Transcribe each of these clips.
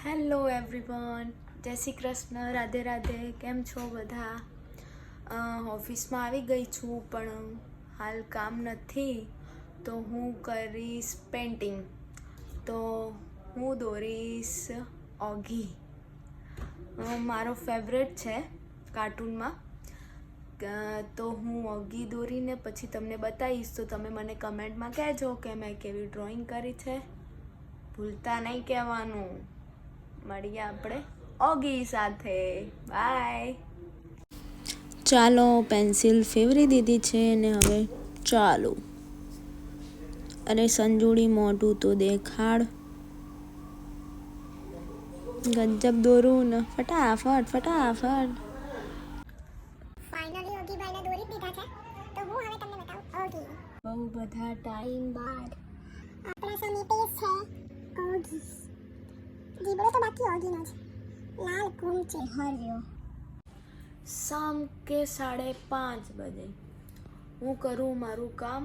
Hello everyone, જય શ્રી કૃષ્ણ, રાધે રાધે. કેમ છો બધા? ઓફિસમાં આવી ગઈ છું પણ હાલ કામ નથી તો હું કરીશ પેઇન્ટિંગ. તો હું દોરીશ ઓગી. મારો ફેવરેટ છે કાર્ટૂનમાં. તો હું ઓગી દોરીને પછી તમને બતાવીશ. તો તમે મને કમેન્ટમાં કહેજો કે મેં કેવી ડ્રોઈંગ કરી છે. ભૂલતા નહીં કહેવાનું. મળીએ આપણે ઓગી સાથે. બાય. ચાલો, પેન્સિલ ફેવરી દીધી છે ને હવે ચાલો. અરે સંજોડી મોઢું તો દેખાડ. ગજબ દોરું ને ફટાફટ ફટાફટ. ફાઇનલી ઓગી ભાઈને દોરી દીધા છે તો હું હવે તમને બતાવું ઓગી. બહુ બધા ટાઈમ બાદ આપણા સામે પેજ છે ઓગી. જીબડો તો બાકી ઓગીનો છે. લાલ ઘૂમ છે હર્યો. શામ કે 5:30 બજે હું કરું મારું કામ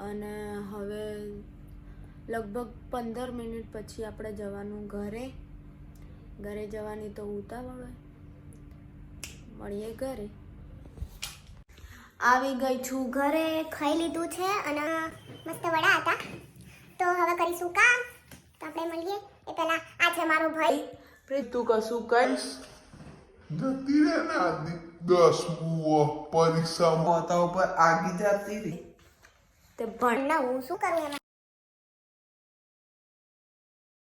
અને હવે લગભગ 15 મિનિટ પછી આપણે જવાનું ઘરે. ઘરે જવાની તો ઉતાવળ હોય. મળીએ ઘરે. આવી ગઈ છું ઘરે. ખાઈ લીધું છે અને મસ્ત વડા હતા તો હવે કરીશું કામ. તો આપણે મળીએ એ પહેલા આ છે મારો ભાઈ. પ્રીત, તું કશું કહીશ? જતી રહે ને આદિ 10મું પરીક્ષામાં હતા ઉપર આગી જતી રહી. તે ભણ. ના હું શું કરું એમાં.